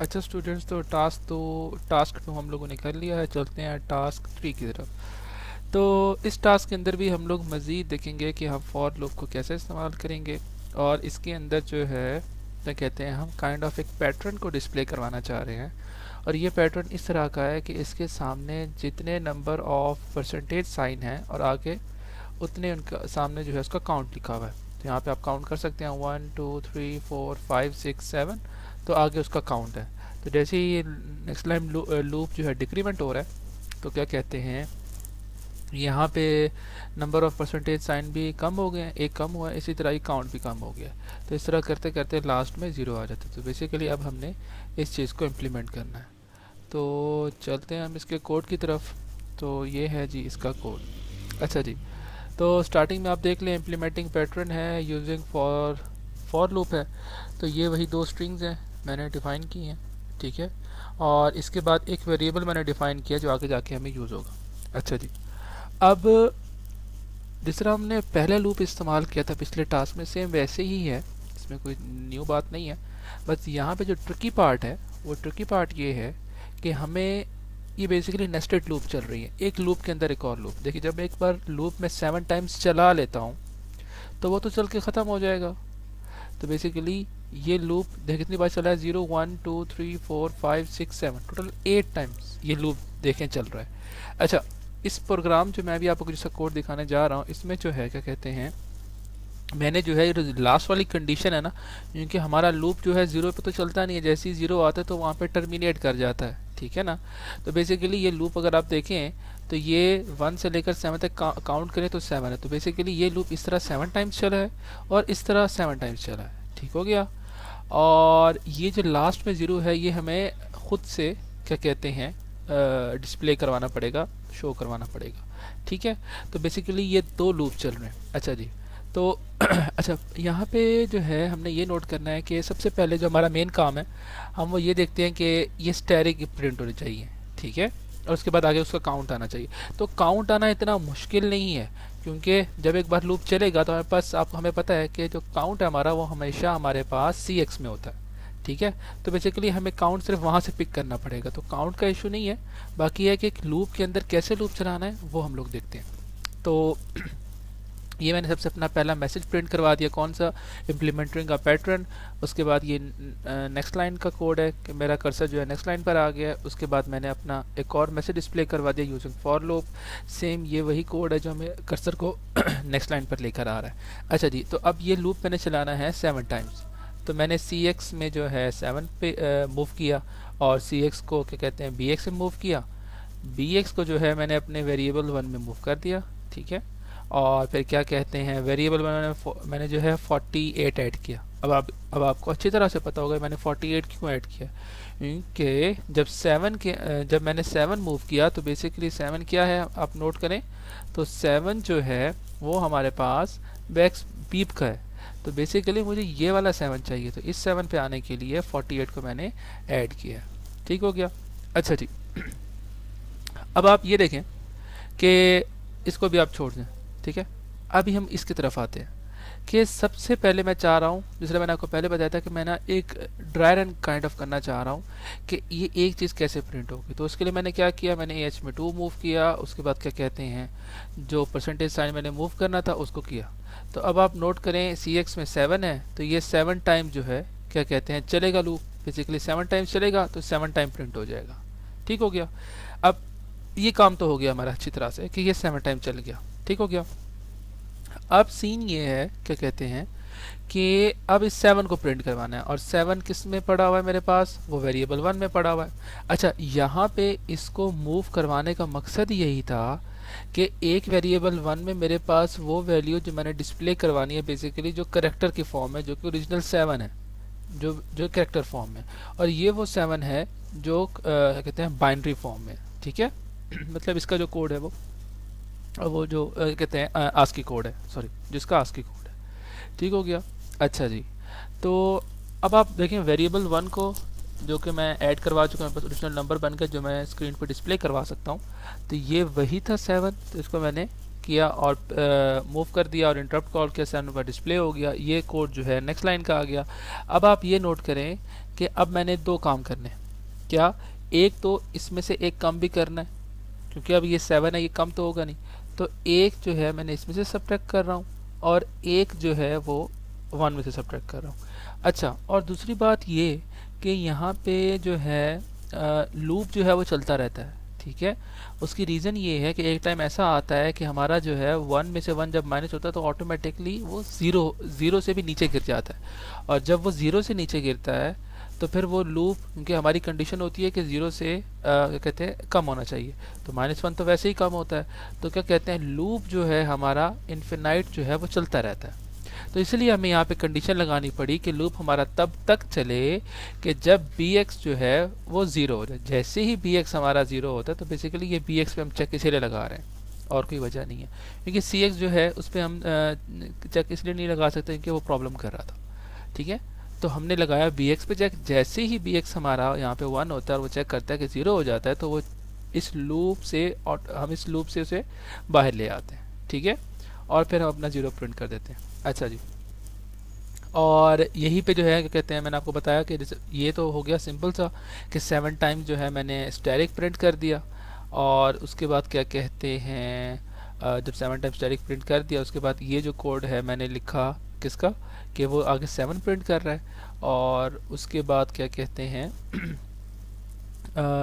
अच्छा स्टूडेंट्स, तो task to हम लोगों ने कर लिया है। चलते हैं टास्क 3 की तरफ। तो इस टास्क के अंदर भी हम लोग मज़ीद देखेंगे कि हम फॉर लूप को कैसे इस्तेमाल करेंगे। और इसके अंदर जो है क्या कहते हैं, हम काइंड ऑफ एक पैटर्न को डिस्प्ले करवाना चाह रहे हैं। और ये पैटर्न इस तरह का है कि इसके सामने जितने नंबर ऑफ परसेंटेज साइन हैं और आगे उतने उनका सामने जो है उसका काउंट लिखा हुआ है। तो यहाँ पे आप काउंट कर सकते हैं 1 2 3 4 5 6 7, तो आगे उसका काउंट है। तो जैसे ही ये नेक्स्ट लाइन लूप जो है डिक्रीमेंट हो रहा है, तो क्या कहते हैं, यहाँ पे नंबर ऑफ परसेंटेज साइन भी कम हो गए हैं, एक कम हुआ है, इसी तरह ही काउंट भी कम हो गया। तो इस तरह करते करते लास्ट में ज़ीरो आ जाता है। तो बेसिकली अब हमने इस चीज़ को इम्प्लीमेंट करना है। तो चलते हैं हम इसके कोड की तरफ। तो ये है जी इसका कोड। अच्छा जी, तो स्टार्टिंग में आप देख लें इम्प्लीमेंटिंग पैटर्न है यूजिंग फॉर लूप है। तो ये वही दो स्ट्रिंग्स हैं मैंने डिफ़ाइन की हैं, ठीक है। और इसके बाद एक वेरिएबल मैंने डिफ़ाइन किया जो आगे जाके हमें यूज़ होगा। अच्छा जी, अब जिस तरह हमने पहले लूप इस्तेमाल किया था पिछले टास्क में, सेम वैसे ही है, इसमें कोई न्यू बात नहीं है। बस यहाँ पे जो ट्रिकी पार्ट है, वो ट्रिकी पार्ट ये है कि हमें ये बेसिकली नेस्टेड लूप चल रही है, एक लूप के अंदर एक और लूप। देखिए, जब एक बार लूप में 7 टाइम्स चला लेता हूँ तो वो तो चल के ख़त्म हो जाएगा। तो बेसिकली ये लूप देख कितनी बार चला है, 0 1 2 3 4 5 6 7, टोटल 8 टाइम्स ये लूप देखें चल रहा है। अच्छा, इस प्रोग्राम जो मैं अभी आपको जिसका कोड दिखाने जा रहा हूँ, इसमें जो है क्या कहते हैं, मैंने जो है लास्ट वाली कंडीशन है ना, क्योंकि हमारा लूप जो है ज़ीरो पे तो चलता नहीं है, जैसे ही ज़ीरो आता है तो वहाँ पे टर्मिनेट कर जाता है, ठीक है ना। तो बेसिकली ये लूप अगर आप देखें तो ये 1 से लेकर 7 तक काउंट करें तो 7 है। तो बेसिकली ये लूप इस तरह 7 टाइम्स चला है और इस तरह 7 टाइम्स चला है, ठीक हो गया। और ये जो लास्ट में ज़ीरो है, ये हमें खुद से क्या कहते हैं डिस्प्ले करवाना पड़ेगा, शो करवाना पड़ेगा, ठीक है। तो बेसिकली ये दो लूप चल रहे हैं। अच्छा जी, तो अच्छा, यहाँ पे जो है हमने ये नोट करना है कि सबसे पहले जो हमारा मेन काम है, हम वो ये देखते हैं कि ये स्टैटिक प्रिंट होनी चाहिए, ठीक है। और उसके बाद आगे उसका काउंट आना चाहिए। तो काउंट आना इतना मुश्किल नहीं है, क्योंकि जब एक बार लूप चलेगा तो हमारे पास, आप हमें पता है कि जो काउंट है हमारा वो हमेशा हमारे पास सी एक्स में होता है, ठीक है। तो बेसिकली हमें काउंट सिर्फ वहाँ से पिक करना पड़ेगा, तो काउंट का इशू नहीं है। बाकी है कि एक लूप के अंदर कैसे लूप चलाना है वो हम लोग देखते हैं। तो ये मैंने सबसे अपना पहला मैसेज प्रिंट करवा दिया, कौन सा, इम्प्लीमेंटिंग का पैटर्न। उसके बाद ये नेक्स्ट लाइन का कोड है कि मेरा कर्सर जो है नेक्स्ट लाइन पर आ गया है। उसके बाद मैंने अपना एक और मैसेज डिस्प्ले करवा दिया यूजिंग फॉर लूप। सेम ये वही कोड है जो हमें कर्सर को नेक्स्ट लाइन पर लेकर आ रहा है। अच्छा जी, तो अब ये लूप मैंने चलाना है 7 टाइम्स। तो मैंने सी एक्स में जो है 7 पे मूव किया, और सी एक्स को क्या कहते हैं बी एक्स में मूव किया। बी एक्स को जो है मैंने अपने वेरिएबल 1 में मूव कर दिया, ठीक है। और फिर क्या कहते हैं, वेरिएबल मैंने जो है 48 ऐड किया। अब आपको अच्छी तरह से पता होगा मैंने 48 क्यों ऐड किया, क्योंकि जब मैंने 7 मूव किया तो बेसिकली 7 क्या है आप नोट करें, तो 7 जो है वो हमारे पास बैक्स बीप का है। तो बेसिकली मुझे ये वाला 7 चाहिए, तो इस 7 पे आने के लिए 48 को मैंने ऐड किया, ठीक हो गया। अच्छा जी, अब आप ये देखें कि इसको भी आप छोड़ दें, ठीक है। अभी हम इसकी तरफ आते हैं कि सबसे पहले मैं चाह रहा हूँ, जिसने मैंने आपको पहले बताया था कि मैं ना एक ड्राई रन काइंड ऑफ करना चाह रहा हूँ कि ये एक चीज़ कैसे प्रिंट होगी। तो उसके लिए मैंने क्या किया, मैंने एच में 2 मूव किया। उसके बाद क्या कहते हैं, जो परसेंटेज साइन मैंने मूव करना था उसको किया। तो अब आप नोट करें सी एक्स में 7 है, तो ये 7 टाइम जो है क्या कहते हैं चलेगा लूप। बेसिकली 7 टाइम्स चलेगा तो 7 टाइम प्रिंट हो जाएगा, ठीक हो गया। अब ये काम तो हो गया हमारा अच्छी तरह से कि ये 7 टाइम चल गया, ठीक हो गया। अब सीन ये है क्या कहते हैं कि अब इस 7 को प्रिंट करवाना है, और 7 किस में पड़ा हुआ है मेरे पास, वो वेरिएबल 1 में पड़ा हुआ है। अच्छा, यहाँ पे इसको मूव करवाने का मकसद यही था कि एक वेरिएबल 1 में मेरे पास वो वैल्यू जो मैंने डिस्प्ले करवानी है, बेसिकली जो करेक्टर की फॉर्म है, जो कि ओरिजिनल 7 है, जो करेक्टर फॉर्म में, और ये वो 7 है जो कहते हैं बाइनरी फॉर्म में, ठीक है। मतलब इसका जो कोड है वो जो कहते हैं आस्की कोड है, सॉरी, जिसका आस्की कोड है, ठीक हो गया। अच्छा जी, तो अब आप देखें वेरिएबल 1 को जो कि मैं ऐड करवा चुका हूँ, बस ओरिजिनल नंबर बन के जो मैं स्क्रीन पर डिस्प्ले करवा सकता हूँ। तो ये वही था 7, तो इसको मैंने किया और मूव कर दिया और इंटरप्ट कॉल किया, 7 पर डिस्प्ले हो गया। ये कोड जो है नेक्स्ट लाइन का आ गया। अब आप ये नोट करें कि अब मैंने दो काम करने हैं। क्या? एक तो इसमें से एक कम भी करना है, क्योंकि अब ये 7 है, ये कम तो होगा नहीं, तो एक जो है मैंने इसमें से सब्ट्रैक्ट कर रहा हूँ और एक जो है वो 1 में से सब्ट्रैक्ट कर रहा हूँ। अच्छा, और दूसरी बात ये कि यहाँ पे जो है लूप जो है वो चलता रहता है, ठीक है। उसकी रीज़न ये है कि एक टाइम ऐसा आता है कि हमारा जो है 1 में से 1 जब माइनस होता है तो ऑटोमेटिकली वो ज़ीरो से भी नीचे गिर जाता है, और जब वो ज़ीरो से नीचे गिरता है तो फिर वो लूप, क्योंकि हमारी कंडीशन होती है कि ज़ीरो से क्या कहते हैं कम होना चाहिए, तो -1 तो वैसे ही कम होता है, तो क्या कहते हैं लूप जो है हमारा इन्फिनाइट जो है वो चलता रहता है। तो इसलिए हमें यहाँ पे कंडीशन लगानी पड़ी कि लूप हमारा तब तक चले कि जब bx जो है वो ज़ीरो हो जाए। जैसे ही bx हमारा ज़ीरो होता है तो बेसिकली ये bx पे हम चेक इसलिए लगा रहे हैं और कोई वजह नहीं है, क्योंकि cx जो है उस पर हम चेक इसलिए नहीं लगा सकते क्योंकि वो प्रॉब्लम कर रहा था, ठीक है। तो हमने लगाया bx पे चेक। जैसे ही bx हमारा यहाँ पे 1 होता है और वो चेक करता है कि ज़ीरो हो जाता है तो वो इस लूप से, और हम इस लूप से उसे बाहर ले आते हैं, ठीक है, और फिर हम अपना ज़ीरो प्रिंट कर देते हैं। अच्छा जी, और यही पे जो है क्या कहते हैं, मैंने आपको बताया कि ये तो हो गया सिंपल सा कि 7 टाइम जो है मैंने स्टैटिक प्रिंट कर दिया, और उसके बाद क्या कहते हैं जब 7 टाइम स्टैटिक प्रिंट कर दिया उसके बाद ये जो कोड है मैंने लिखा किसका, कि वो आगे 7 प्रिंट कर रहा है, और उसके बाद क्या कहते हैं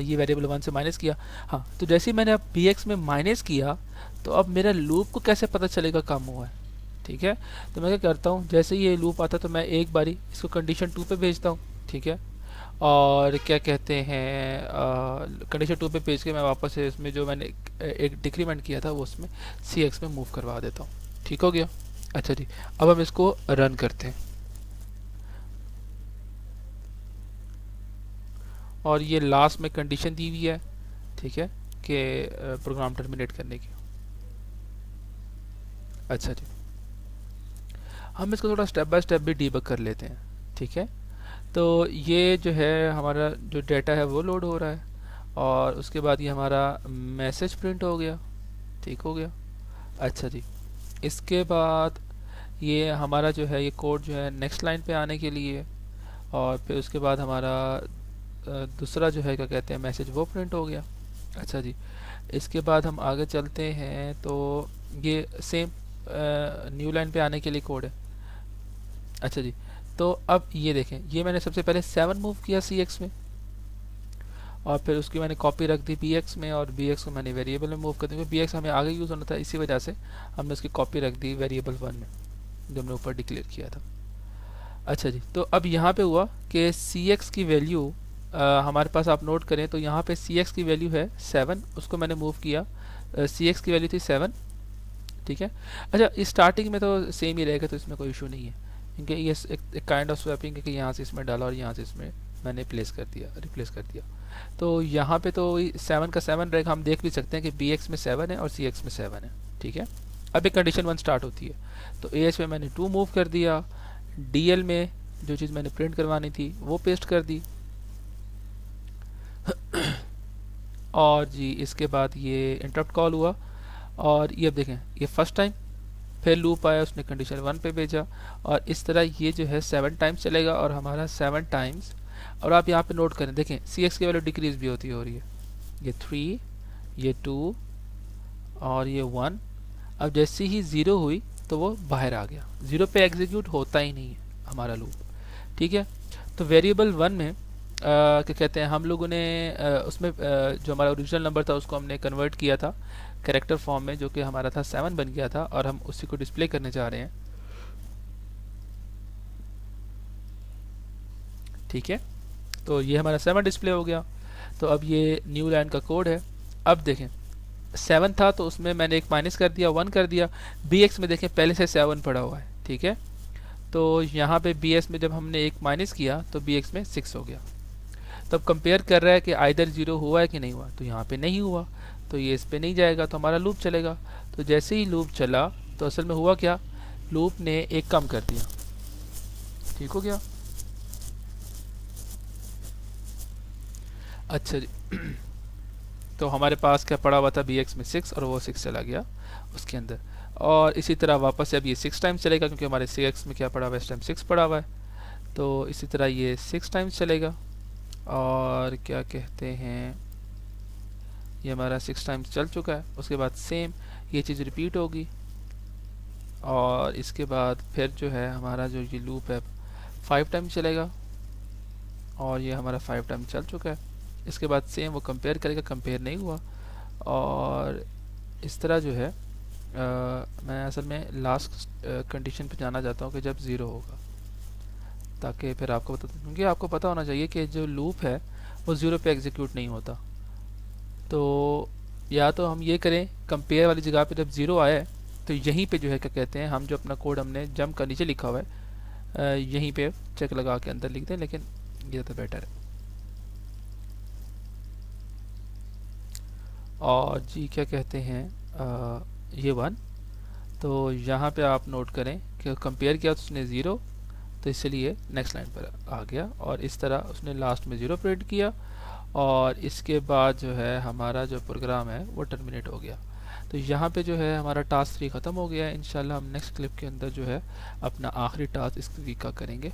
ये वेरिएबल 1 से माइनस किया। हाँ, तो जैसे ही मैंने अब bx में माइनस किया तो अब मेरा लूप को कैसे पता चलेगा कम हुआ है, ठीक है। तो मैं क्या करता हूँ, जैसे ही ये लूप आता तो मैं एक बारी इसको कंडीशन 2 पे भेजता हूँ, ठीक है, और क्या कहते हैं कंडीशन 2 पे भेज के मैं वापस से इसमें जो मैंने एक डिक्रीमेंट किया था वो उसमें cx में मूव करवा देता हूँ। ठीक हो गया। अच्छा जी, अब हम इसको रन करते हैं और ये लास्ट में कंडीशन दी हुई है, ठीक है, कि प्रोग्राम टर्मिनेट करने की। अच्छा जी, हम इसको थोड़ा स्टेप बाय स्टेप भी डीबग कर लेते हैं, ठीक है। तो ये जो है हमारा जो डेटा है वो लोड हो रहा है, और उसके बाद ये हमारा मैसेज प्रिंट हो गया, ठीक हो गया। अच्छा जी, इसके बाद ये हमारा जो है ये कोड जो है नेक्स्ट लाइन पे आने के लिए, और फिर उसके बाद हमारा दूसरा जो है क्या कहते हैं मैसेज वो प्रिंट हो गया। अच्छा जी, इसके बाद हम आगे चलते हैं तो ये सेम न्यू लाइन पे आने के लिए कोड है। अच्छा जी, तो अब ये देखें, ये मैंने सबसे पहले 7 मूव किया cx में, और फिर उसकी मैंने कॉपी रख दी bx में, और bx को मैंने वेरिएबल में मूव कर दिया। bx हमें आगे यूज़ होना था, इसी वजह से हमने उसकी कॉपी रख दी वेरिएबल 1 में जो हमने ऊपर डिक्लेयर किया था। अच्छा जी, तो अब यहाँ पे हुआ कि cx की वैल्यू हमारे पास आप नोट करें तो यहाँ पे cx की वैल्यू है 7, उसको मैंने मूव किया, cx की वैल्यू थी 7, ठीक है। अच्छा, स्टार्टिंग में तो सेम ही रहेगा तो इसमें कोई इशू नहीं है, क्योंकि ये एक काइंड ऑफ स्वैपिंग है कि यहाँ से इसमें डाला और यहाँ से इसमें मैंने रिप्लेस कर दिया। तो यहाँ पे तो 7 का 7 रहेगा, हम देख भी सकते हैं कि bx में 7 है और cx में 7 है, ठीक है। अब एक कंडीशन 1 स्टार्ट होती है, तो ah में मैंने 2 मूव कर दिया, dl में जो चीज़ मैंने प्रिंट करवानी थी वो पेस्ट कर दी और जी इसके बाद ये इंटरप्ट कॉल हुआ, और ये अब देखें ये फर्स्ट टाइम, फिर लूप आया उसने कंडीशन 1 पे भेजा, और इस तरह ये जो है 7 टाइम्स चलेगा, और हमारा 7 टाइम्स, और आप यहाँ पे नोट करें देखें cx की वैल्यू डिक्रीज भी होती हो रही है, ये 3, ये 2 और ये 1। अब जैसे ही 0 हुई तो वो बाहर आ गया, 0 पे एग्जीक्यूट होता ही नहीं है हमारा लूप, ठीक है। तो वेरिएबल 1 में क्या कहते हैं हम लोगों ने उसमें जो हमारा ओरिजिनल नंबर था उसको हमने कन्वर्ट किया था कैरेक्टर फॉर्म में, जो कि हमारा था 7 बन गया था, और हम उसी को डिस्प्ले करने जा रहे हैं, ठीक है। तो ये हमारा 7 डिस्प्ले हो गया। तो अब ये न्यू लाइन का कोड है। अब देखें 7 था तो उसमें मैंने एक माइनस कर दिया, 1 कर दिया, bx में देखें पहले से 7 पड़ा हुआ है, ठीक है। तो यहाँ पे bs में जब हमने एक माइनस किया तो bx में 6 हो गया। तो अब कंपेयर कर रहा है कि आइदर 0 हुआ है कि नहीं हुआ, तो यहाँ पे नहीं हुआ तो ये इस पे नहीं जाएगा, तो हमारा लूप चलेगा। तो जैसे ही लूप चला तो असल में हुआ क्या, लूप ने एक कम कर दिया, ठीक हो गया। अच्छा जी तो हमारे पास क्या पड़ा हुआ था bx में 6, और वो 6 चला गया उसके अंदर, और इसी तरह वापस से अब ये 6 टाइम्स चलेगा क्योंकि हमारे cx में क्या पड़ा हुआ है इस टाइम 6 पड़ा हुआ है। तो इसी तरह ये 6 टाइम्स चलेगा, और क्या कहते हैं, ये हमारा 6 टाइम्स चल चुका है। उसके बाद सेम ये चीज़ रिपीट होगी, और इसके बाद फिर जो है हमारा जो ये लूप है 5 टाइम चलेगा, और ये हमारा 5 टाइम चल चुका है। इसके बाद सेम वो कंपेयर करेगा, कंपेयर नहीं हुआ, और इस तरह जो है मैं असल में लास्ट कंडीशन पे जाना चाहता हूँ कि जब ज़ीरो होगा, ताकि फिर आपको बता, क्योंकि आपको पता होना चाहिए कि जो लूप है वो ज़ीरो पे एग्जीक्यूट नहीं होता। तो या तो हम ये करें, कंपेयर वाली जगह पे जब ज़ीरो आए तो यहीं पे जो है क्या कहते हैं, हम जो अपना कोड हमने जंप का नीचे लिखा हुआ है यहीं पे चेक लगा के अंदर लिख दें, लेकिन ये तो बेटर है। और जी क्या कहते हैं, ये 1, तो यहाँ पे आप नोट करें कि कंपेयर किया तो उसने ज़ीरो, तो इसलिए नेक्स्ट लाइन पर आ गया, और इस तरह उसने लास्ट में ज़ीरो प्रिंट किया, और इसके बाद जो है हमारा जो प्रोग्राम है वो टर्मिनेट हो गया। तो यहाँ पे जो है हमारा टास्क 3 ख़त्म हो गया है। इंशाल्लाह हम नेक्स्ट क्लिप के अंदर जो है अपना आखिरी टास्क इस वीक का करेंगे।